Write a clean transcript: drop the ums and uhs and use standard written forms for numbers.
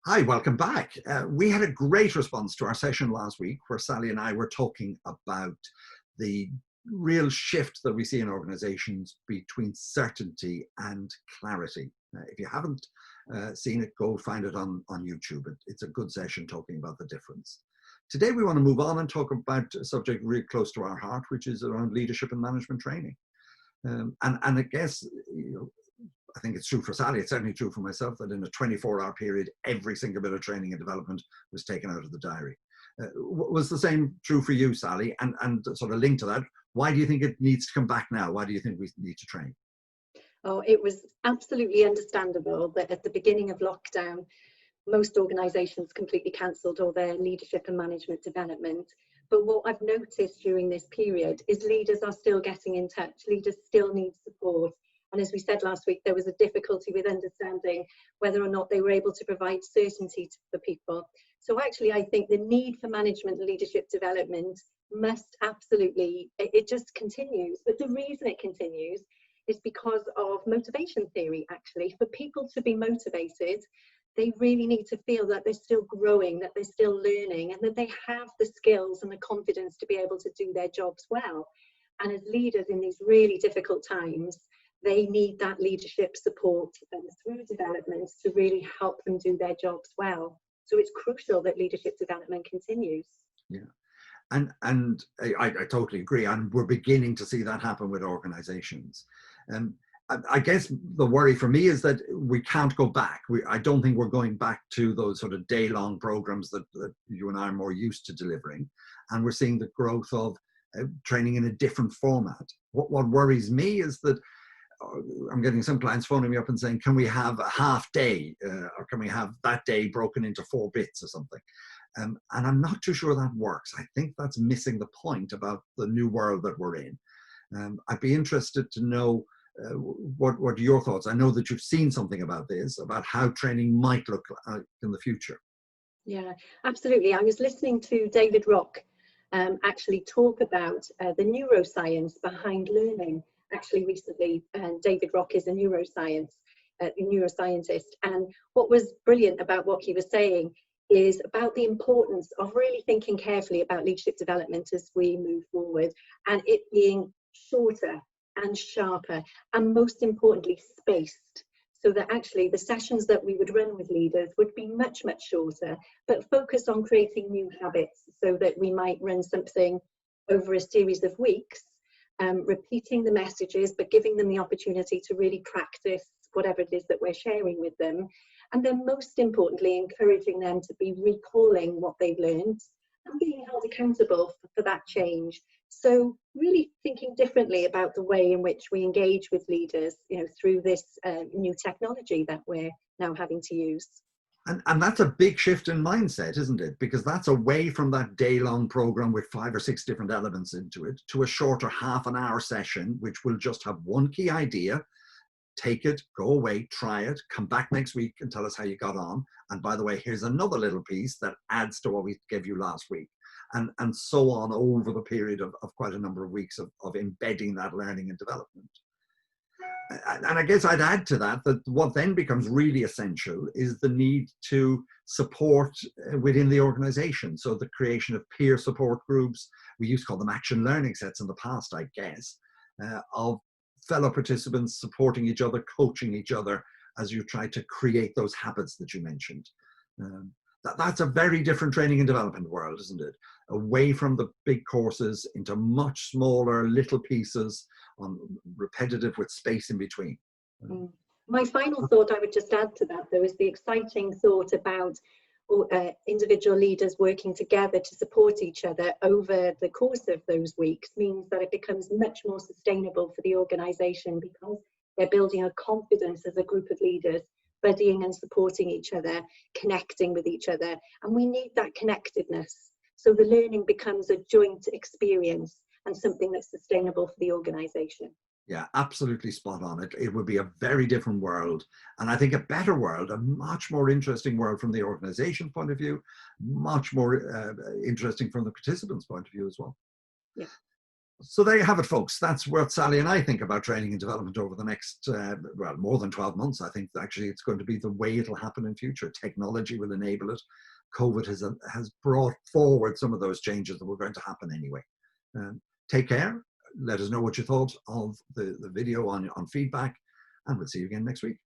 Hi, welcome back. We had a great response to our session last week where Sally and I were talking about the real shift that we see in organizations between certainty and clarity. If you haven't seen it, go find it on YouTube. It's a good session talking about the difference. Today, we want to move on and talk about a subject really close to our heart, which is around leadership and management training. And I guess, I think it's true for Sally, it's certainly true for myself, that in a 24-hour period, every single bit of training and development was taken out of the diary. Was the same true for you, Sally? And sort of linked to that, why do you think it needs to come back now? Why do you think we need to train? Oh, it was absolutely understandable that at the beginning of lockdown, most organisations completely cancelled all their leadership and management development. But what I've noticed during this period is leaders are still getting in touch. Leaders still need support. And as we said last week, there was a difficulty with understanding whether or not they were able to provide certainty for people. So actually, I think the need for management and leadership development must absolutely, it just continues. But the reason it continues is because of motivation theory, actually. For people to be motivated, they really need to feel that they're still growing, that they're still learning, and that they have the skills and the confidence to be able to do their jobs well. And as leaders in these really difficult times, they need that leadership support through development to really help them do their jobs well. So it's crucial that leadership development continues. Yeah. And I totally agree. And we're beginning to see that happen with organizations. I guess the worry for me is that we can't go back. I don't think we're going back to those sort of day-long programs that you and I are more used to delivering. And we're seeing the growth of training in a different format. What worries me is that I'm getting some clients phoning me up and saying, can we have a half day or can we have that day broken into 4 bits or something? And I'm not too sure that works. I think that's missing the point about the new world that we're in. I'd be interested to know what your thoughts. I know that you've seen something about this, about how training might look in the future. Yeah, absolutely. I was listening to David Rock actually talk about the neuroscience behind learning. Actually, recently, David Rock is a neuroscientist, and what was brilliant about what he was saying is about the importance of really thinking carefully about leadership development as we move forward, and it being shorter and sharper, and most importantly, spaced, so that actually the sessions that we would run with leaders would be much, much shorter, but focus on creating new habits, so that we might run something over a series of weeks, repeating the messages, but giving them the opportunity to really practice whatever it is that we're sharing with them. And then most importantly, encouraging them to be recalling what they've learned and being held accountable for that change. So really thinking differently about the way in which we engage with leaders, through this new technology that we're now having to use. And that's a big shift in mindset, isn't it? Because that's away from that day-long program with 5 or 6 different elements into it to a shorter half-an-hour session, which will just have one key idea. Take it, go away, try it, come back next week and tell us how you got on. And by the way, here's another little piece that adds to what we gave you last week. And so on over the period of quite a number of weeks of embedding that learning and development. And I guess I'd add to that what then becomes really essential is the need to support within the organization. So the creation of peer support groups, we used to call them action learning sets in the past, I guess, of fellow participants supporting each other, coaching each other as you try to create those habits that you mentioned. That's a very different training and development world, isn't it? Away from the big courses into much smaller little pieces, repetitive with space in between. My final thought I would just add to that, though, is the exciting thought about individual leaders working together to support each other over the course of those weeks means that it becomes much more sustainable for the organisation, because they're building a confidence as a group of leaders, buddying and supporting each other, connecting with each other. And we need that connectedness. So the learning becomes a joint experience and something that's sustainable for the organisation. Yeah, absolutely spot on. It would be a very different world. And I think a better world, a much more interesting world from the organization point of view, much more interesting from the participants' point of view as well. Yeah. So there you have it, folks. That's what Sally and I think about training and development over the next, well, more than 12 months. I think actually it's going to be the way it'll happen in future. Technology will enable it. COVID has brought forward some of those changes that were going to happen anyway. Take care. Let us know what you thought of the video on feedback, and we'll see you again next week.